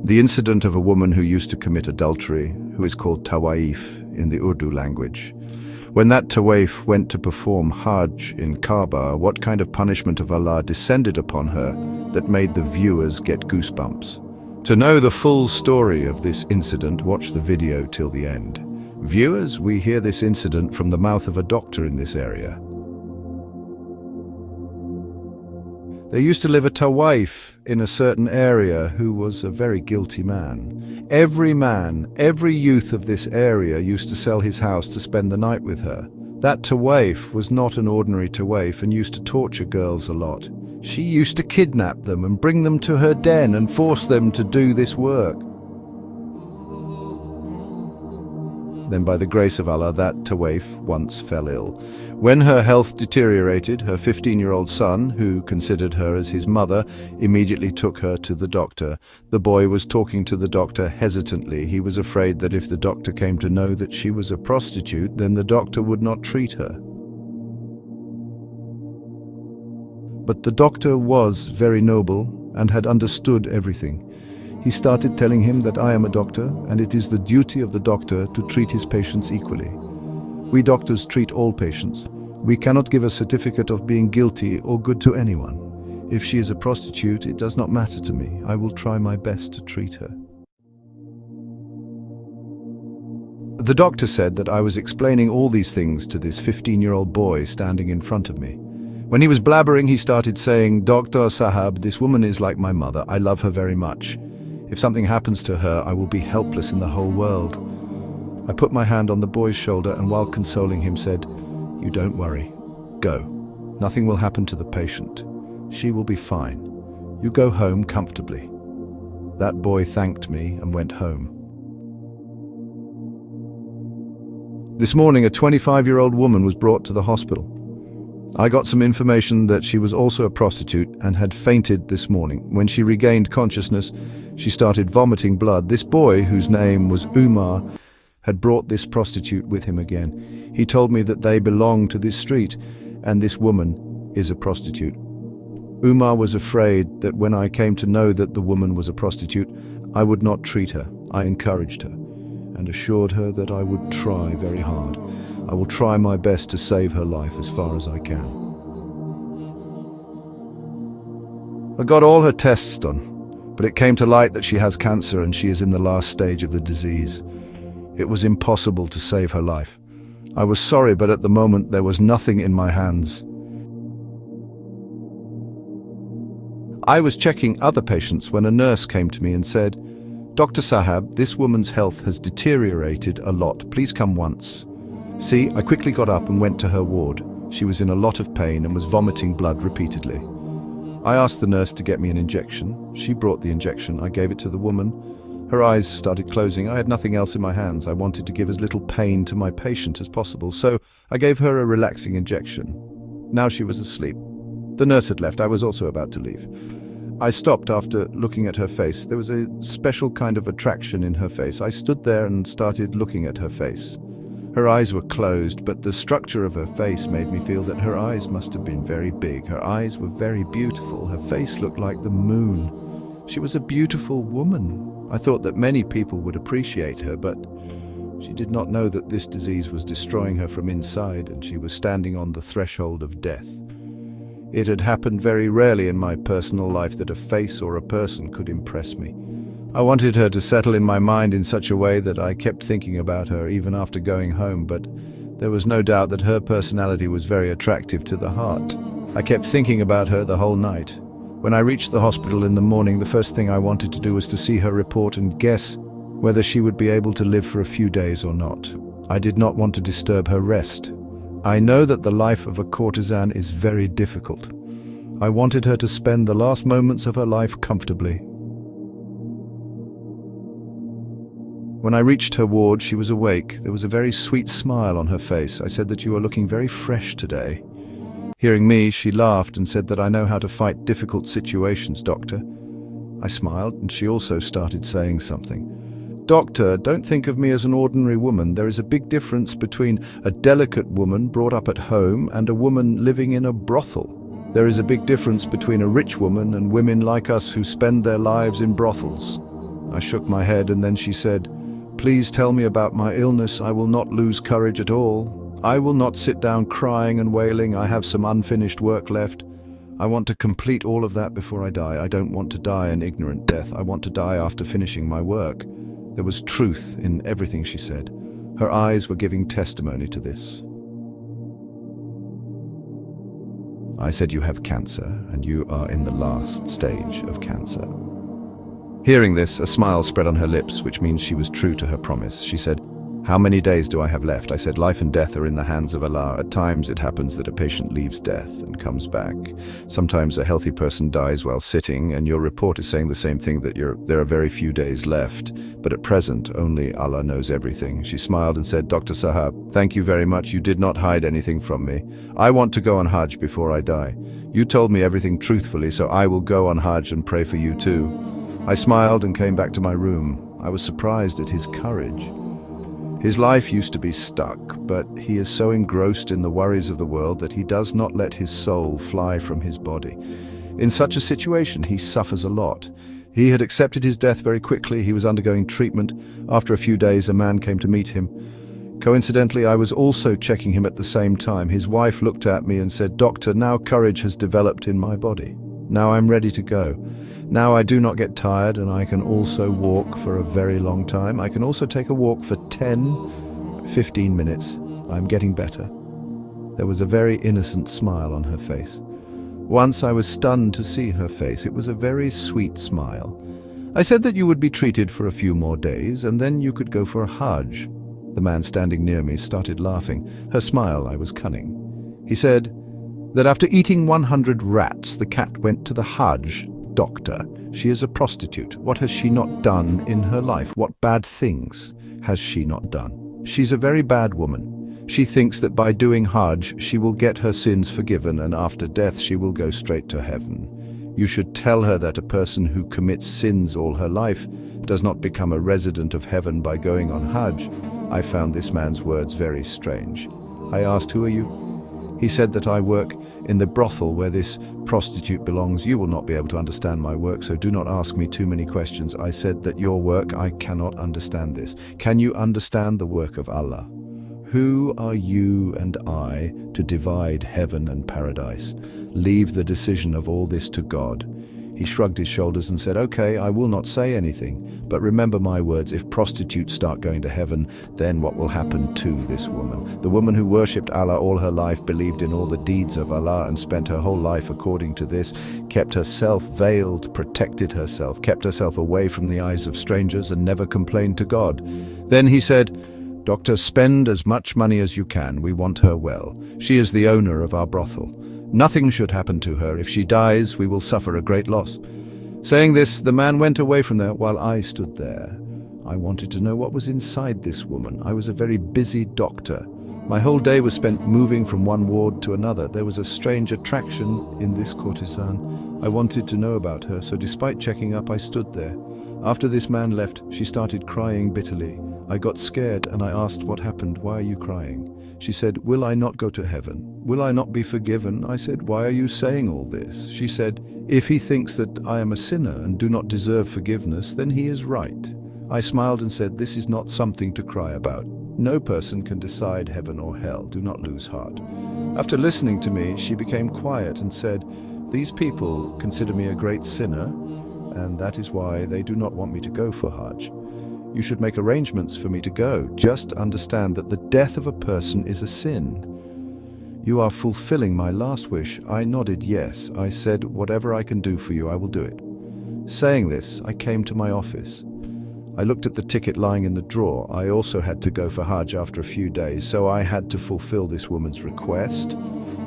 The incident of a woman who used to commit adultery, who is called tawaif in the Urdu language. When that tawaif went to perform Hajj in Kaaba, what kind of punishment of Allah descended upon her that made the viewers get goosebumps? To know the full story of this incident, watch the video till the end. Viewers, we hear this incident from the mouth of a doctor in this area. There used to live a tawaif in a certain area who was a very guilty man. Every youth of this area used to sell his house to spend the night with her. That tawaif was not an ordinary tawaif and used to torture girls a lot. She used to kidnap them and bring them to her den and force them to do this work. Then by the grace of Allah, that tawaif once fell ill. When her health deteriorated, her 15-year-old son, who considered her as his mother, immediately took her to the doctor. The boy was talking to the doctor hesitantly. He was afraid that if the doctor came to know that she was a prostitute, then the doctor would not treat her. But the doctor was very noble and had understood everything. He started telling him that I am a doctor and it is the duty of the doctor to treat his patients equally. We doctors treat all patients. We cannot give a certificate of being guilty or good to anyone. If she is a prostitute, it does not matter to me. I will try my best to treat her. The doctor said that I was explaining all these things to this 15-year-old boy standing in front of me. When he was blabbering, he started saying, "Dr. Sahab, this woman is like my mother. I love her very much. If something happens to her, I will be helpless in the whole world." I put my hand on the boy's shoulder and while consoling him said, "You don't worry. Go. Nothing will happen to the patient. She will be fine. You go home comfortably." That boy thanked me and went home. This morning, a 25-year-old woman was brought to the hospital. I got some information that she was also a prostitute and had fainted this morning. When she regained consciousness, she started vomiting blood. This boy, whose name was Umar, had brought this prostitute with him again. He told me that they belong to this street and this woman is a prostitute. Umar was afraid that when I came to know that the woman was a prostitute, I would not treat her. I encouraged her and assured her that I would try very hard. I will try my best to save her life as far as I can. I got all her tests done, but it came to light that she has cancer and she is in the last stage of the disease. It was impossible to save her life. I was sorry, but at the moment there was nothing in my hands. I was checking other patients when a nurse came to me and said, "Dr. Sahab, this woman's health has deteriorated a lot. Please come once." See, I quickly got up and went to her ward. She was in a lot of pain and was vomiting blood repeatedly. I asked the nurse to get me an injection. She brought the injection. I gave it to the woman. Her eyes started closing. I had nothing else in my hands. I wanted to give as little pain to my patient as possible, so I gave her a relaxing injection. Now she was asleep. The nurse had left. I was also about to leave. I stopped after looking at her face. There was a special kind of attraction in her face. I stood there and started looking at her face. Her eyes were closed, but the structure of her face made me feel that her eyes must have been very big. Her eyes were very beautiful. Her face looked like the moon. She was a beautiful woman. I thought that many people would appreciate her, but she did not know that this disease was destroying her from inside, and she was standing on the threshold of death. It had happened very rarely in my personal life that a face or a person could impress me. I wanted her to settle in my mind in such a way that I kept thinking about her even after going home, but there was no doubt that her personality was very attractive to the heart. I kept thinking about her the whole night. When I reached the hospital in the morning, the first thing I wanted to do was to see her report and guess whether she would be able to live for a few days or not. I did not want to disturb her rest. I know that the life of a courtesan is very difficult. I wanted her to spend the last moments of her life comfortably. When I reached her ward, she was awake. There was a very sweet smile on her face. I said that "You are looking very fresh today." Hearing me, she laughed and said that "I know how to fight difficult situations, doctor." I smiled, and she also started saying something. "Doctor, don't think of me as an ordinary woman. There is a big difference between a delicate woman brought up at home and a woman living in a brothel. There is a big difference between a rich woman and women like us who spend their lives in brothels." I shook my head, and then she said, "Please tell me about my illness. I will not lose courage at all. I will not sit down crying and wailing. I have some unfinished work left. I want to complete all of that before I die. I don't want to die an ignorant death. I want to die after finishing my work." There was truth in everything she said. Her eyes were giving testimony to this. I said, "You have cancer, and you are in the last stage of cancer." Hearing this, a smile spread on her lips, which means she was true to her promise. She said, "How many days do I have left?" I said, "Life and death are in the hands of Allah. At times it happens that a patient leaves death and comes back. Sometimes a healthy person dies while sitting, and your report is saying the same thing, that there are very few days left. But at present, only Allah knows everything." She smiled and said, "Dr. Sahab, thank you very much. You did not hide anything from me. I want to go on Hajj before I die. You told me everything truthfully, so I will go on Hajj and pray for you too." I smiled and came back to my room. I was surprised at his courage. His life used to be stuck, but he is so engrossed in the worries of the world that he does not let his soul fly from his body. In such a situation, he suffers a lot. He had accepted his death very quickly. He was undergoing treatment. After a few days, a man came to meet him. Coincidentally, I was also checking him at the same time. His wife looked at me and said, "Doctor, now courage has developed in my body. Now I'm ready to go. Now I do not get tired, and I can also walk for a very long time. I can also take a walk for 10, 15 minutes. I'm getting better." There was a very innocent smile on her face. Once I was stunned to see her face. It was a very sweet smile. I said that you would be treated for a few more days, and then you could go for a Hajj. The man standing near me started laughing. Her smile, I was cunning. He said that after eating 100 rats, the cat went to the Hajj. Doctor, she is a prostitute. What has she not done in her life? What bad things has she not done? She's a very bad woman. She thinks that by doing Hajj, she will get her sins forgiven, and after death she will go straight to heaven. You should tell her that a person who commits sins all her life does not become a resident of heaven by going on Hajj. I found this man's words very strange. I asked, "Who are you?" He said that I work in the brothel where this prostitute belongs. "You will not be able to understand my work, so do not ask me too many questions." I said that your work, I cannot understand this. Can you understand the work of Allah? Who are you and I to divide heaven and paradise? Leave the decision of all this to God. He shrugged his shoulders and said, "Okay, I will not say anything. But remember my words, if prostitutes start going to heaven, then what will happen to this woman? The woman who worshipped Allah all her life, believed in all the deeds of Allah, and spent her whole life according to this, kept herself veiled, protected herself, kept herself away from the eyes of strangers, and never complained to God." Then he said, "Doctor, spend as much money as you can. We want her well. She is the owner of our brothel. Nothing should happen to her. If she dies, we will suffer a great loss." Saying this, the man went away from there while I stood there. I wanted to know what was inside this woman. I was a very busy doctor. My whole day was spent moving from one ward to another. There was a strange attraction in this courtesan. I wanted to know about her, so despite checking up, I stood there. After this man left, she started crying bitterly. I got scared and I asked, "What happened? Why are you crying?" She said, "Will I not go to heaven? Will I not be forgiven?" I said, "Why are you saying all this?" She said, "If he thinks that I am a sinner and do not deserve forgiveness, then he is right." I smiled and said, "This is not something to cry about. No person can decide heaven or hell. Do not lose heart." After listening to me, she became quiet and said, "These people consider me a great sinner, and that is why they do not want me to go for Hajj. You should make arrangements for me to go. Just understand that the death of a person is a sin. You are fulfilling my last wish." I nodded yes. I said, "Whatever I can do for you, I will do it." Saying this, I came to my office. I looked at the ticket lying in the drawer. I also had to go for Hajj after a few days, so I had to fulfill this woman's request.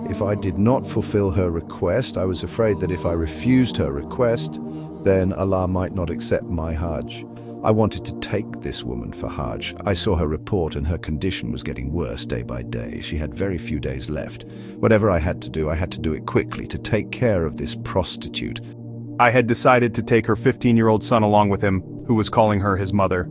If I did not fulfill her request, I was afraid that if I refused her request, then Allah might not accept my Hajj. I wanted to take this woman for Hajj. I saw her report and her condition was getting worse day by day. She had very few days left. Whatever I had to do it quickly to take care of this prostitute. I had decided to take her 15-year-old son along with him, who was calling her his mother.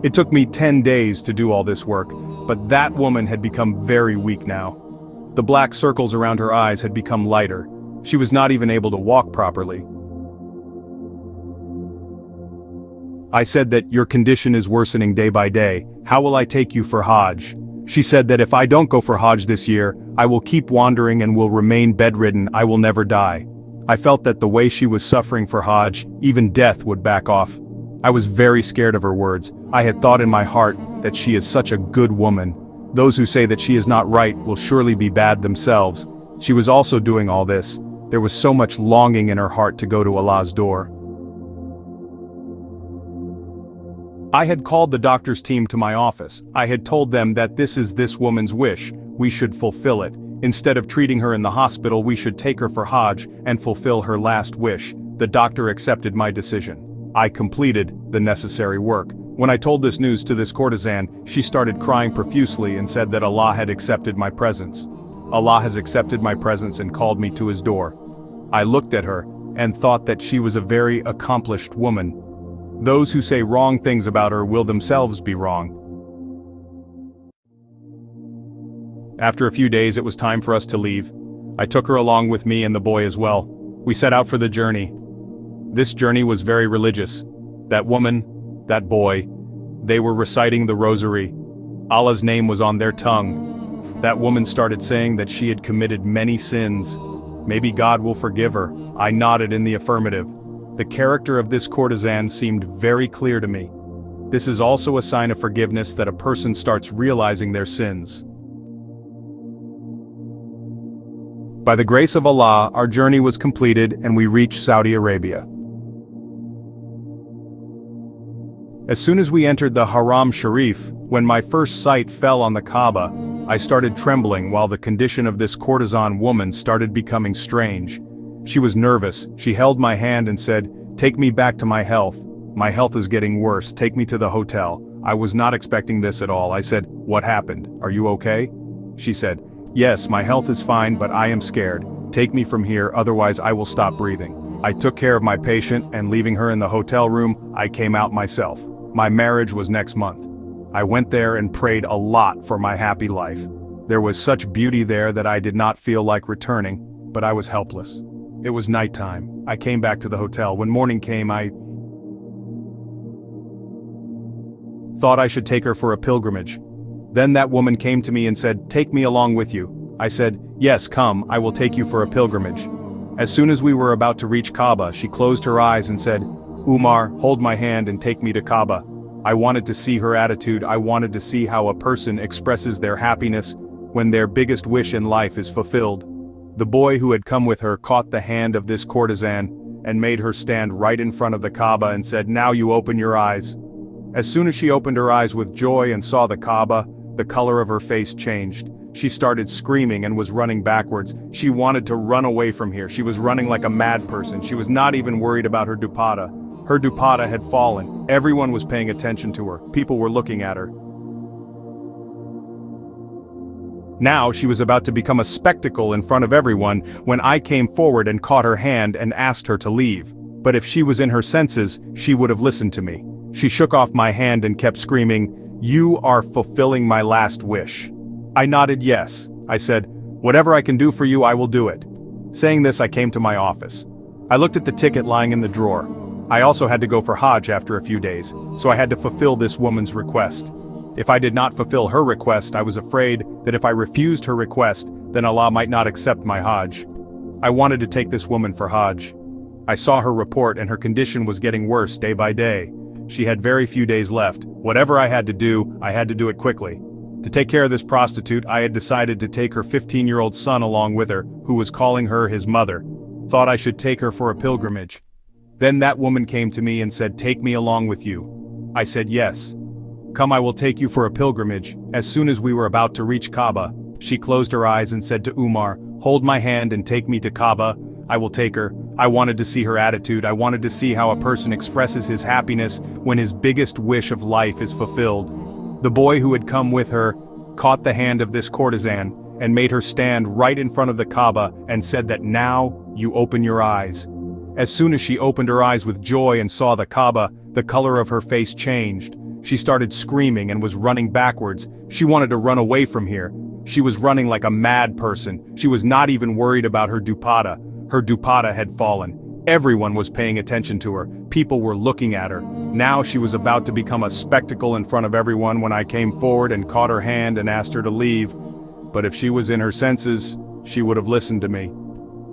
It took me 10 days to do all this work, but that woman had become very weak now. The black circles around her eyes had become lighter. She was not even able to walk properly. I said that your condition is worsening day by day. How will I take you for Hajj? She said that if I don't go for Hajj this year, I will keep wandering and will remain bedridden. I will never die. I felt that the way she was suffering for Hajj, even death would back off. I was very scared of her words. I had thought in my heart that she is such a good woman. Those who say that she is not right will surely be bad themselves. She was also doing all this. There was so much longing in her heart to go to Allah's door. I had called the doctor's team to my office. I had told them that this is this woman's wish. We should fulfill it. Instead of treating her in the hospital, we should take her for Hajj and fulfill her last wish. The doctor accepted my decision. I completed the necessary work. When I told this news to this courtesan, she started crying profusely and said that Allah had accepted my presence. Allah has accepted my presence and called me to his door. I looked at her and thought that she was a very accomplished woman. Those who say wrong things about her will themselves be wrong. After a few days, it was time for us to leave. I took her along with me and the boy as well. We set out for the journey. This journey was very religious. That woman, that boy, they were reciting the rosary. Allah's name was on their tongue. That woman started saying that she had committed many sins. Maybe God will forgive her. I nodded in the affirmative. The character of this courtesan seemed very clear to me. This is also a sign of forgiveness that a person starts realizing their sins. By the grace of Allah, our journey was completed and we reached Saudi Arabia. As soon as we entered the Haram Sharif, when my first sight fell on the Kaaba, I started trembling while the condition of this courtesan woman started becoming strange. She was nervous. She held my hand and said, "Take me back to my health. My health is getting worse. Take me to the hotel." I was not expecting this at all. I said, "What happened? Are you okay?" She said, "Yes, my health is fine, but I am scared. Take me from here, otherwise I will stop breathing." I took care of my patient, and leaving her in the hotel room, I came out myself. My marriage was next month. I went there and prayed a lot for my happy life. There was such beauty there that I did not feel like returning, but I was helpless. It was nighttime. I came back to the hotel. When morning came, I thought I should take her for a pilgrimage. Then that woman came to me and said, "Take me along with you." I said, "Yes, come, I will take you for a pilgrimage." As soon as we were about to reach Kaaba, she closed her eyes and said, "Umar, hold my hand and take me to Kaaba." I wanted to see her attitude. I wanted to see how a person expresses their happiness when their biggest wish in life is fulfilled. The boy who had come with her caught the hand of this courtesan and made her stand right in front of the Kaaba and said, "Now you open your eyes." As soon as she opened her eyes with joy and saw the Kaaba, the color of her face changed. She started screaming and was running backwards. She wanted to run away from here. She was running like a mad person. She was not even worried about her dupatta. Her dupatta had fallen. Everyone was paying attention to her. People were looking at her. Now she was about to become a spectacle in front of everyone when I came forward and caught her hand and asked her to leave. But if she was in her senses, she would have listened to me. She shook off my hand and kept screaming, "You are fulfilling my last wish." I nodded yes. I said, "Whatever I can do for you, I will do it." Saying this, I came to my office. I looked at the ticket lying in the drawer. I also had to go for Hajj after a few days, so I had to fulfill this woman's request. If I did not fulfill her request, I was afraid that if I refused her request, then Allah might not accept my Hajj. I wanted to take this woman for Hajj. I saw her report and her condition was getting worse day by day. She had very few days left. Whatever I had to do it quickly. To take care of this prostitute, I had decided to take her 15-year-old son along with her, who was calling her his mother. Thought I should take her for a pilgrimage. Then that woman came to me and said, "Take me along with you." I said yes. "Come, I will take you for a pilgrimage." As soon as we were about to reach Kaaba, she closed her eyes and said to Umar, "Hold my hand and take me to Kaaba." I will take her. I wanted to see her attitude. I wanted to see how a person expresses his happiness when his biggest wish of life is fulfilled. The boy who had come with her caught the hand of this courtesan and made her stand right in front of the Kaaba and said that now you open your eyes. As soon as she opened her eyes with joy and saw the Kaaba, the color of her face changed. She started screaming and was running backwards. She wanted to run away from here. She was running like a mad person. She was not even worried about her dupatta. Her dupatta had fallen. Everyone was paying attention to her, people were looking at her. Now she was about to become a spectacle in front of everyone when I came forward and caught her hand and asked her to leave. But if she was in her senses, she would have listened to me.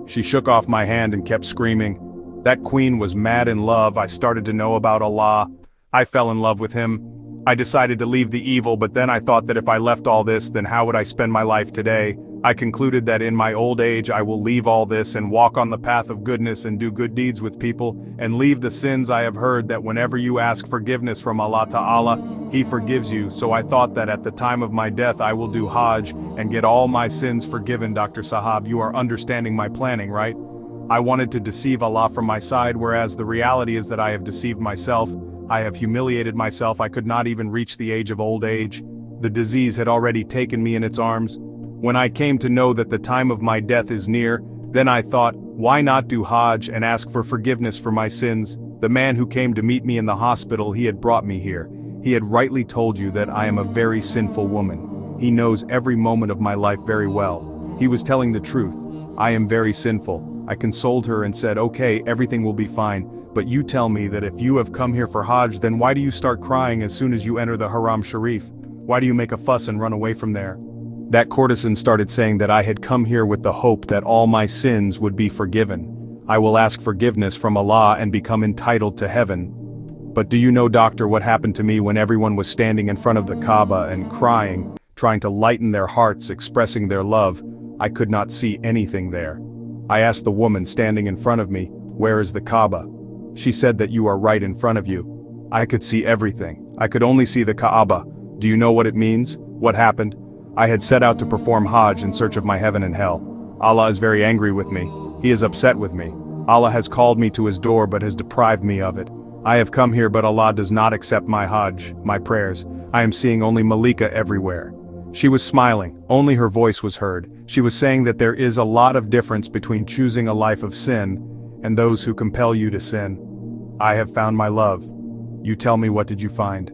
She shook off my hand and kept screaming. That queen was mad in love. I started to know about Allah. I fell in love with him. I decided to leave the evil, but then I thought that if I left all this, then how would I spend my life today? I concluded that in my old age I will leave all this and walk on the path of goodness and do good deeds with people, and leave the sins. I have heard that whenever you ask forgiveness from Allah Ta'ala, He forgives you, so I thought that at the time of my death I will do Hajj and get all my sins forgiven. Dr. Sahab, you are understanding my planning, right? I wanted to deceive Allah from my side, whereas the reality is that I have deceived myself. I have humiliated myself. I could not even reach the age of old age. The disease had already taken me in its arms. When I came to know that the time of my death is near, then I thought, why not do Hajj and ask for forgiveness for my sins? The man who came to meet me in the hospital, he had brought me here. He had rightly told you that I am a very sinful woman. He knows every moment of my life very well. He was telling the truth. I am very sinful. I consoled her and said, okay, everything will be fine. But you tell me that if you have come here for Hajj, then why do you start crying as soon as you enter the Haram Sharif? Why do you make a fuss and run away from there? That courtesan started saying that I had come here with the hope that all my sins would be forgiven. I will ask forgiveness from Allah and become entitled to heaven. But do you know, doctor, what happened to me when everyone was standing in front of the Kaaba and crying, trying to lighten their hearts, expressing their love? I could not see anything there. I asked the woman standing in front of me, where is the Kaaba? She said that you are right in front of you. I could see everything. I could only see the Kaaba. Do you know what it means? What happened? I had set out to perform Hajj in search of my heaven and hell. Allah is very angry with me. He is upset with me. Allah has called me to His door but has deprived me of it. I have come here but Allah does not accept my Hajj, my prayers. I am seeing only Malika everywhere. She was smiling, only her voice was heard. She was saying that there is a lot of difference between choosing a life of sin and those who compel you to sin. I have found my love. You tell me, what did you find?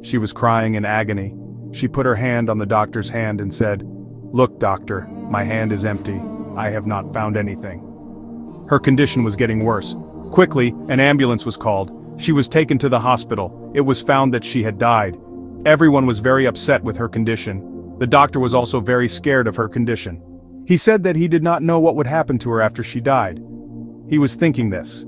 She was crying in agony. She put her hand on the doctor's hand and said, look, doctor, my hand is empty. I have not found anything. Her condition was getting worse. Quickly, an ambulance was called. She was taken to the hospital. It was found that she had died. Everyone was very upset with her condition. The doctor was also very scared of her condition. He said that he did not know what would happen to her after she died. He was thinking this.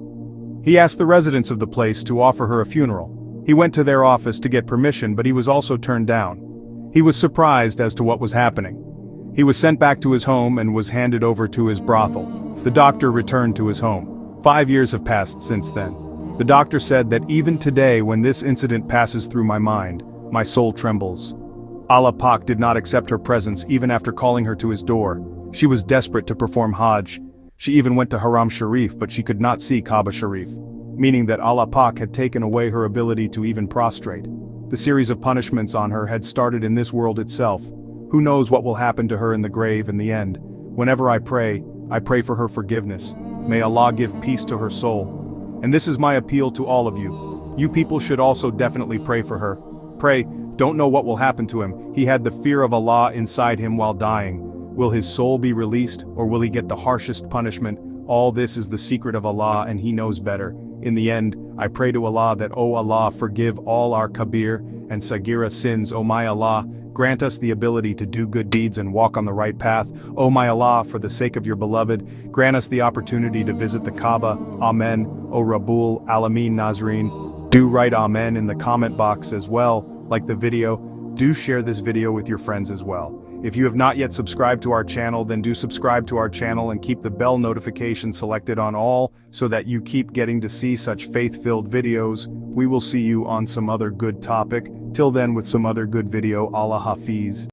He asked the residents of the place to offer her a funeral. He went to their office to get permission, but he was also turned down. He was surprised as to what was happening. He was sent back to his home and was handed over to his brothel. The doctor returned to his home. 5 years have passed since then. The doctor said that even today, when this incident passes through my mind, my soul trembles. Allah Pak did not accept her presence even after calling her to His door. She was desperate to perform Hajj. She even went to Haram Sharif, but she could not see Kaaba Sharif, meaning that Allah Pak had taken away her ability to even prostrate. The series of punishments on her had started in this world itself. Who knows what will happen to her in the grave in the end? Whenever I pray for her forgiveness. May Allah give peace to her soul. And this is my appeal to all of you. You people should also definitely pray for her. Pray, don't know what will happen to him. He had the fear of Allah inside him while dying. Will his soul be released, or will he get the harshest punishment? All this is the secret of Allah and He knows better. In the end, I pray to Allah that, O Allah, forgive all our kabir and sagira sins. O my Allah, grant us the ability to do good deeds and walk on the right path. O my Allah, for the sake of your beloved, grant us the opportunity to visit the Kaaba. Amen. O Rabbul Alameen Nazreen. Do write Amen in the comment box as well. Like the video, do share this video with your friends as well. If you have not yet subscribed to our channel, then do subscribe to our channel and keep the bell notification selected on all so that you keep getting to see such faith-filled videos. We will see you on some other good topic. Till then, with some other good video. Allah Hafiz.